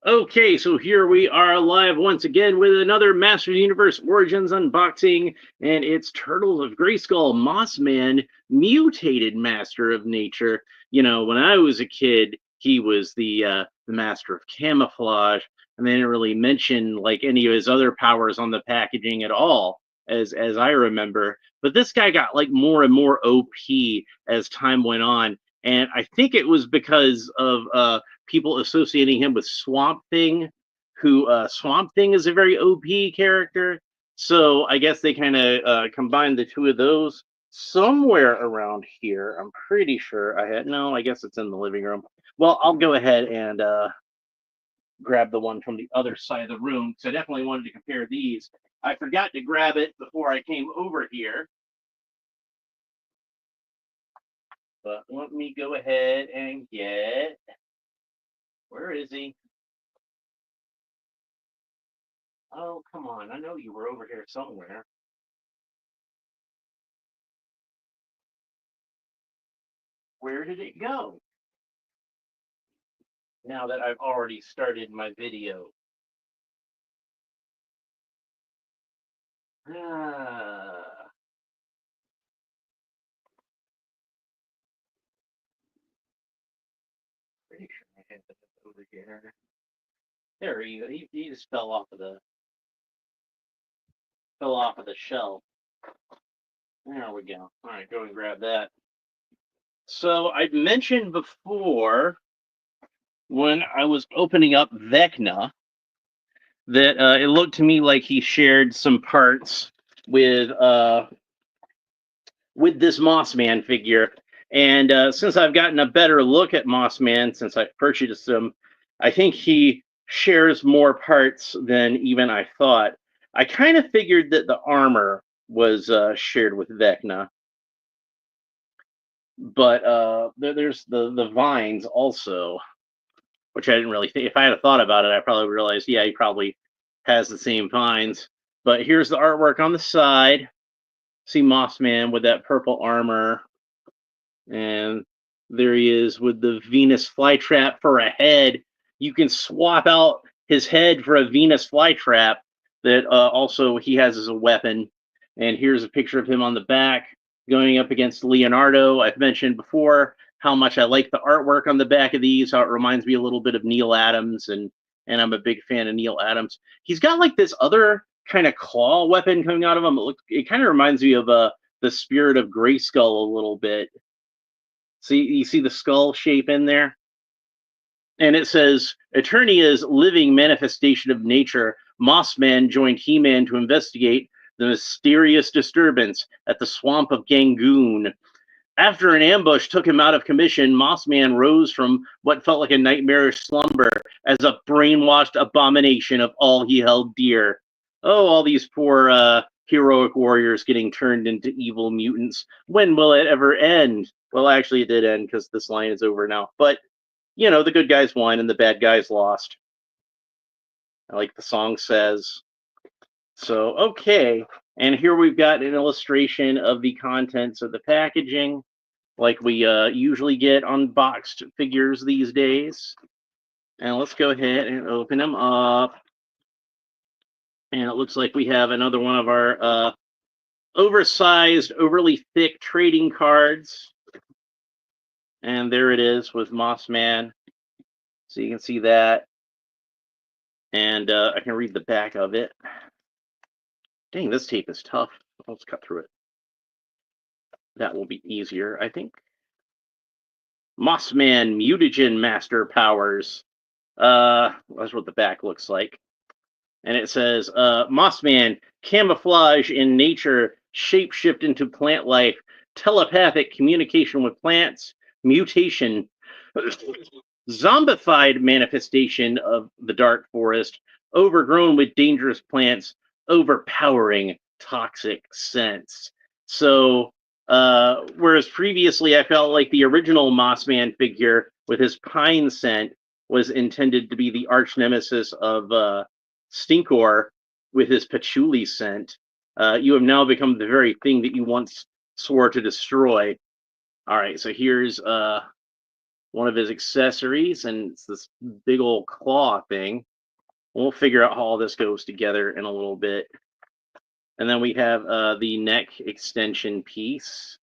Okay, so here we are live once again with another Masters Universe Origins unboxing, and it's Turtles of Grayskull, Mossman, mutated Master of Nature. You know, when I was a kid, he was the Master of Camouflage, and they didn't really mention like any of his other powers on the packaging at all, as I remember. But this guy got like more and more OP as time went on, and I think it was because of people associating him with Swamp Thing, who Swamp Thing is a very OP character. So I guess they kind of combined the two of those somewhere around here. I'm pretty sure I had no. I guess it's in the living room. Well, I'll go ahead and grab the one from the other side of the room because I definitely wanted to compare these. I forgot to grab it before I came over here, but let me go ahead and get. Where is he? Oh, come on. I know you were over here somewhere. Where did it go? Now that I've already started my video. Ah, pretty sure I had it over here. There he go. He just fell off of the shelf. There we go. All right, go and grab that. So I mentioned before when I was opening up Vecna that it looked to me like he shared some parts with this Mossman figure. And since I've gotten a better look at Mossman since I purchased him, I think he shares more parts than even I thought. I kind of figured that the armor was shared with Vecna, but there's the vines also, which I didn't really think. If I had thought about it, I probably realized, yeah, he probably has the same vines. But here's the artwork on the side. See Mossman with that purple armor. And there he is with the Venus flytrap for a head. You can swap out his head for a Venus flytrap that also he has as a weapon. And here's a picture of him on the back going up against Leonardo. I've mentioned before how much I like the artwork on the back of these, how it reminds me a little bit of Neil Adams, and I'm a big fan of Neil Adams. He's got like this other kind of claw weapon coming out of him. It kind of reminds me of the spirit of Grayskull a little bit. See, you see the skull shape in there? And it says, Eternia's living manifestation of nature, Mossman joined He-Man to investigate the mysterious disturbance at the swamp of Gangoon. After an ambush took him out of commission, Mossman rose from what felt like a nightmarish slumber as a brainwashed abomination of all he held dear. Oh, all these poor heroic warriors getting turned into evil mutants. When will it ever end? Well, actually, it did end because this line is over now. But, you know, the good guys won and the bad guys lost. Like the song says. So, okay. And here we've got an illustration of the contents of the packaging, like we usually get on boxed figures these days. And let's go ahead and open them up. And it looks like we have another one of our oversized, overly thick trading cards. And there it is with Mossman. So you can see that. And I can read the back of it. Dang, this tape is tough. Let's cut through it. That will be easier, I think. Mossman Mutagen Master Powers. That's what the back looks like. And it says, Mossman, camouflage in nature, shapeshift into plant life, telepathic communication with plants, mutation, zombified manifestation of the dark forest, overgrown with dangerous plants, overpowering toxic scents. So, whereas previously I felt like the original Mossman figure with his pine scent was intended to be the arch nemesis of Stinkor with his patchouli scent, you have now become the very thing that you once swore to destroy. All right, so here's one of his accessories, and it's this big old claw thing. We'll figure out how all this goes together in a little bit. And then we have the neck extension piece,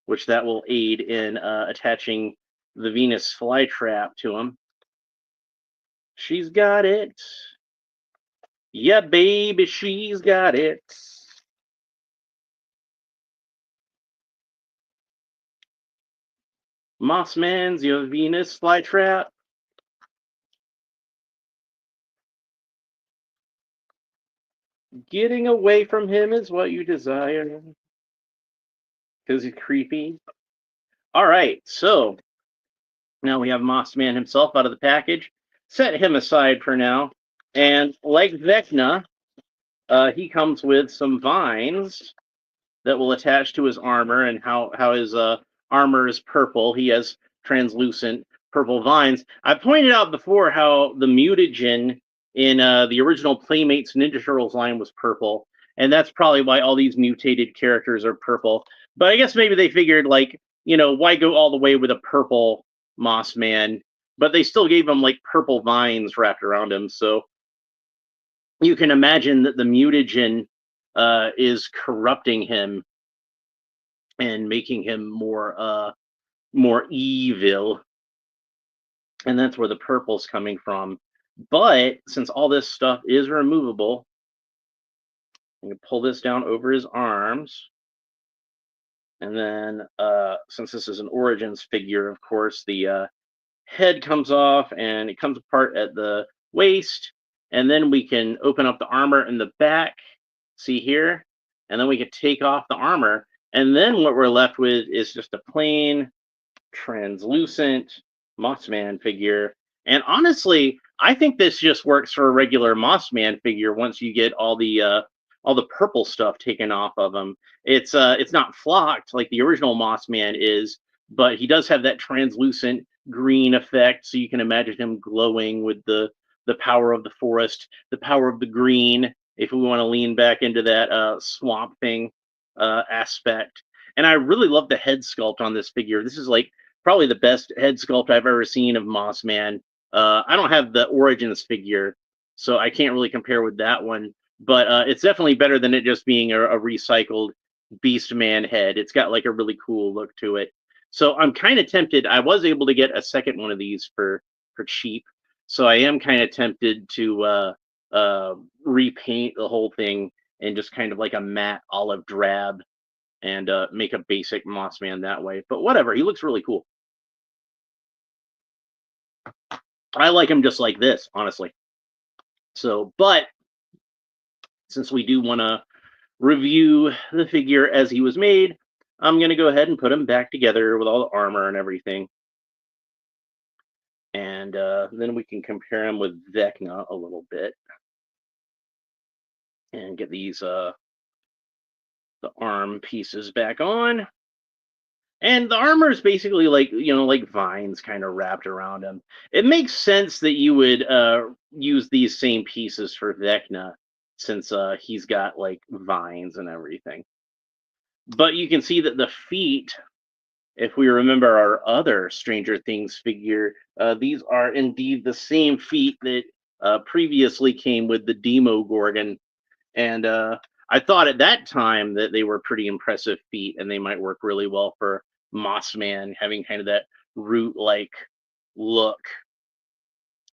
which that will aid in attaching the Venus flytrap to him. She's got it. Yeah, baby, she's got it. Mossman's your Venus flytrap. Getting away from him is what you desire. Because he's creepy. All right, so now we have Mossman himself out of the package. Set him aside for now. And like Vecna, he comes with some vines that will attach to his armor, and how his armor is purple. He has translucent purple vines. I pointed out before how the mutagen in the original Playmates Ninja Turtles line was purple, and that's probably why all these mutated characters are purple. But I guess maybe they figured, like, why go all the way with a purple Moss Man? But they still gave him like purple vines wrapped around him, so you can imagine that the mutagen is corrupting him and making him more evil, and that's where the purple's coming from. But since all this stuff is removable, I'm gonna pull this down over his arms, and then since this is an Origins figure, of course, the head comes off and it comes apart at the waist, and then we can open up the armor in the back, see here, and then we can take off the armor, and then what we're left with is just a plain translucent Mossman figure. And honestly, I think this just works for a regular Mossman figure once you get all the purple stuff taken off of him. It's not flocked like the original Mossman is, but he does have that translucent green effect, so you can imagine him glowing with the power of the forest, the power of the green, if we want to lean back into that swamp thing aspect. And I really love the head sculpt on this figure. This is like probably the best head sculpt I've ever seen of Mossman. I don't have the Origins figure, so I can't really compare with that one. But it's definitely better than it just being a recycled Beastman head. It's got like a really cool look to it. So I'm kind of tempted. I was able to get a second one of these for cheap, so I am kind of tempted to repaint the whole thing in just kind of like a matte olive drab and make a basic Mossman that way. But whatever, he looks really cool. I like him just like this, honestly. So, but since we do want to review the figure as he was made, I'm going to go ahead and put him back together with all the armor and everything. And then we can compare him with Vecna a little bit. And get these the arm pieces back on. And the armor is basically like, like vines kind of wrapped around him. It makes sense that you would use these same pieces for Vecna, since he's got like vines and everything. But you can see that the feet, if we remember our other Stranger Things figure, these are indeed the same feet that previously came with the Demogorgon. And I thought at that time that they were pretty impressive feet, and they might work really well for Mossman, having kind of that root-like look.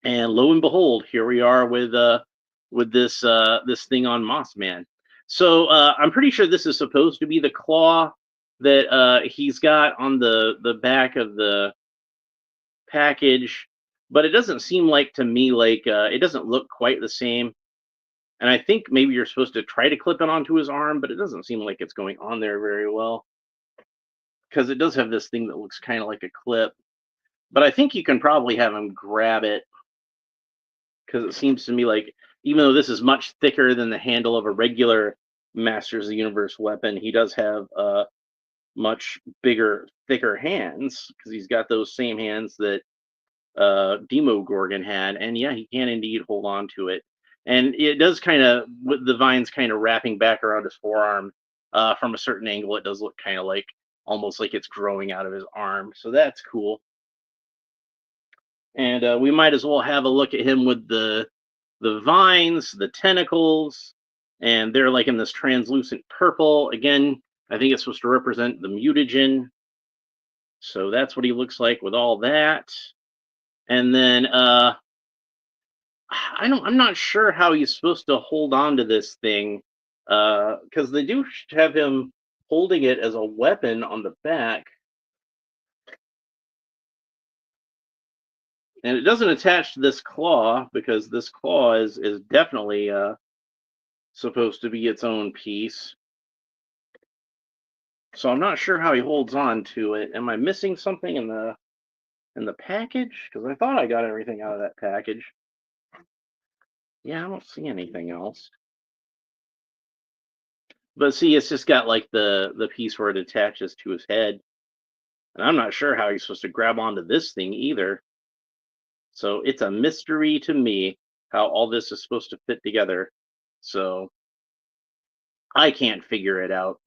And lo and behold, here we are with this this thing on Mossman. So I'm pretty sure this is supposed to be the claw that he's got on the back of the package, but it doesn't seem like to me like it doesn't look quite the same. And I think maybe you're supposed to try to clip it onto his arm, but it doesn't seem like it's going on there very well, because it does have this thing that looks kind of like a clip. But I think you can probably have him grab it, because it seems to me like, even though this is much thicker than the handle of a regular Masters of the Universe weapon, he does have much bigger, thicker hands, because he's got those same hands that Demogorgon had. And yeah, he can indeed hold on to it. And it does kind of, with the vines kind of wrapping back around his forearm, from a certain angle, it does look kind of like, almost like it's growing out of his arm. So that's cool. And we might as well have a look at him with the vines, the tentacles, and they're like in this translucent purple. Again, I think it's supposed to represent the mutagen. So that's what he looks like with all that. And then I'm not sure how he's supposed to hold on to this thing. Because they do have him holding it as a weapon on the back. And it doesn't attach to this claw because this claw is definitely supposed to be its own piece. So I'm not sure how he holds on to it. Am I missing something in the package? Because I thought I got everything out of that package. Yeah, I don't see anything else. But see, it's just got like the piece where it attaches to his head. And I'm not sure how he's supposed to grab onto this thing either. So it's a mystery to me how all this is supposed to fit together. So I can't figure it out.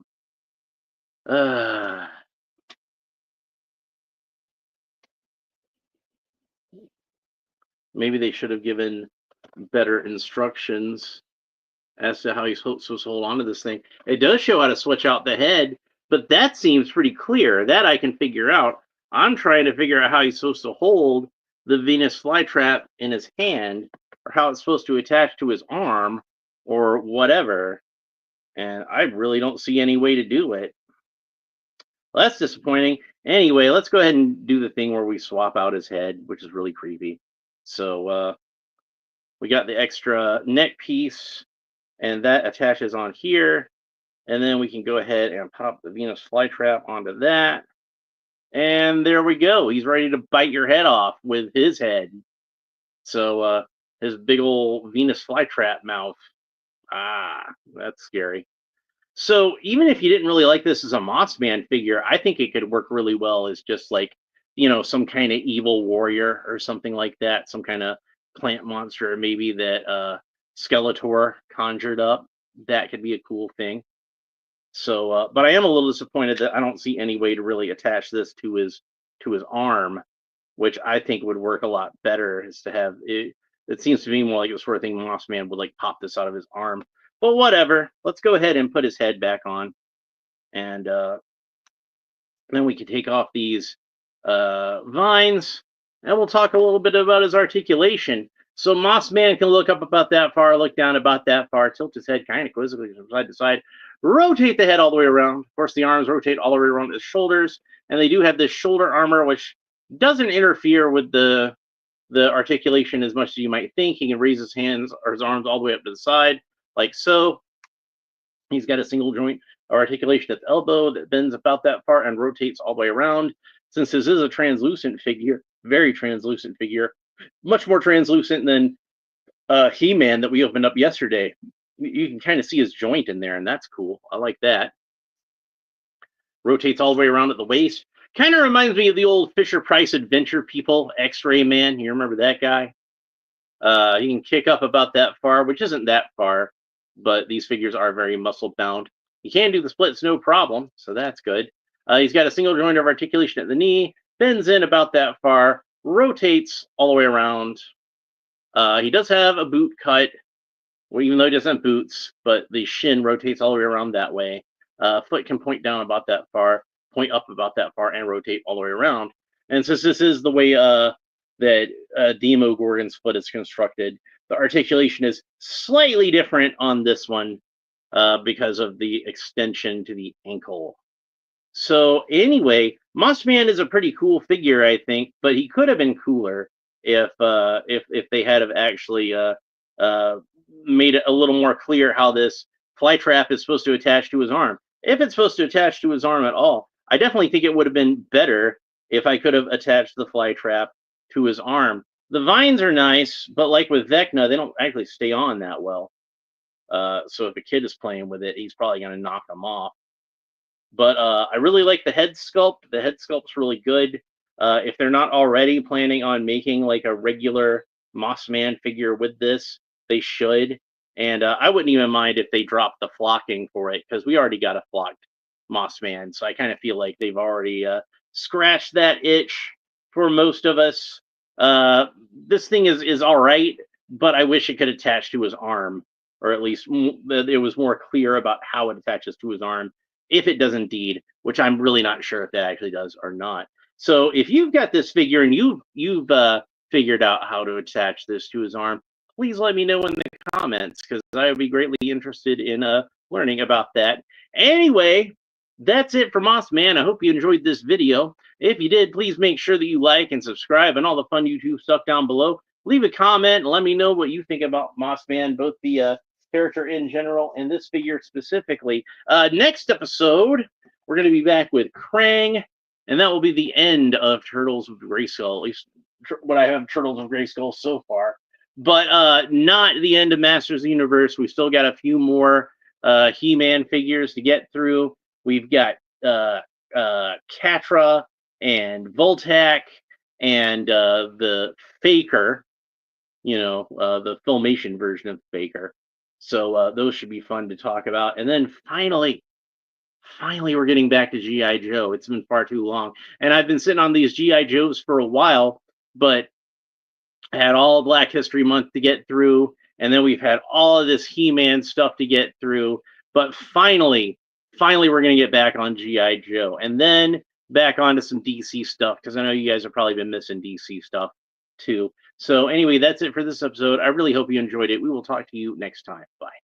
Uh, Maybe they should have given better instructions as to how he's supposed to hold on to this thing. It does show how to switch out the head, but that seems pretty clear. That I can figure out. I'm trying to figure out how he's supposed to hold the Venus flytrap in his hand, or how it's supposed to attach to his arm, or whatever. And I really don't see any way to do it. Well, that's disappointing. Anyway, let's go ahead and do the thing where we swap out his head, which is really creepy. So we got the extra neck piece, and that attaches on here. And then we can go ahead and pop the Venus flytrap onto that. And there we go. He's ready to bite your head off with his head. So his big old Venus flytrap mouth. Ah, that's scary. So even if you didn't really like this as a Mossman figure, I think it could work really well as just like, some kind of evil warrior or something like that, some kind of plant monster maybe that Skeletor conjured up. That could be a cool thing. So, but I am a little disappointed that I don't see any way to really attach this to his arm, which I think would work a lot better. Is to have it. It seems to me more like the sort of thing Mossman would like pop this out of his arm. But whatever. Let's go ahead and put his head back on, and then we can take off these vines, and we'll talk a little bit about his articulation. So Mossman can look up about that far, look down about that far, tilt his head kind of quizzically from side to side, rotate the head all the way around. Of course, the arms rotate all the way around his shoulders, and they do have this shoulder armor, which doesn't interfere with the articulation as much as you might think. He can raise his hands or his arms all the way up to the side, like so. He's got a single joint or articulation at the elbow that bends about that far and rotates all the way around. Since this is a translucent figure, very translucent figure, much more translucent than He-Man that we opened up yesterday. You can kind of see his joint in there, and that's cool. I like that. Rotates all the way around at the waist. Kind of reminds me of the old Fisher-Price Adventure people, X-Ray Man. You remember that guy? He can kick up about that far, which isn't that far, but these figures are very muscle bound. He can do the splits no problem, so that's good. He's got a single joint of articulation at the knee, bends in about that far, rotates all the way around. He does have a boot cut, well, even though he doesn't have boots, but the shin rotates all the way around that way. Foot can point down about that far, point up about that far, and rotate all the way around. And since this is the way that Demogorgon's foot is constructed, the articulation is slightly different on this one because of the extension to the ankle. So anyway, Mossman is a pretty cool figure, I think, but he could have been cooler if they had have actually made it a little more clear how this flytrap is supposed to attach to his arm. If it's supposed to attach to his arm at all, I definitely think it would have been better if I could have attached the flytrap to his arm. The vines are nice, but like with Vecna, they don't actually stay on that well. So if a kid is playing with it, he's probably going to knock them off. But I really like the head sculpt. The head sculpt's really good. If they're not already planning on making like a regular Mossman figure with this, they should. And I wouldn't even mind if they dropped the flocking for it, because we already got a flocked Mossman. So I kind of feel like they've already scratched that itch for most of us. This thing is all right, but I wish it could attach to his arm, or at least it was more clear about how it attaches to his arm, if it does indeed, which I'm really not sure if that actually does or not. So if you've got this figure and you've figured out how to attach this to his arm, please let me know in the comments, because I would be greatly interested in learning about that. Anyway, that's it for Moss Man. I hope you enjoyed this video. If you did, please make sure that you like and subscribe and all the fun YouTube stuff down below. Leave a comment and let me know what you think about Moss Man, both the character in general and this figure specifically. Next episode, we're going to be back with Krang, and that will be the end of Turtles of Grayskull, at least what I have Turtles of Grayskull so far. But not the end of Masters of the Universe. We've still got a few more He-Man figures to get through. We've got Catra and Voltac and the Faker, the Filmation version of Faker. So those should be fun to talk about. And then finally, we're getting back to G.I. Joe. It's been far too long. And I've been sitting on these G.I. Joes for a while, but I had all Black History Month to get through. And then we've had all of this He-Man stuff to get through. But finally, we're going to get back on G.I. Joe. And then back onto some DC stuff, because I know you guys have probably been missing DC stuff too. So anyway, that's it for this episode. I really hope you enjoyed it. We will talk to you next time. Bye.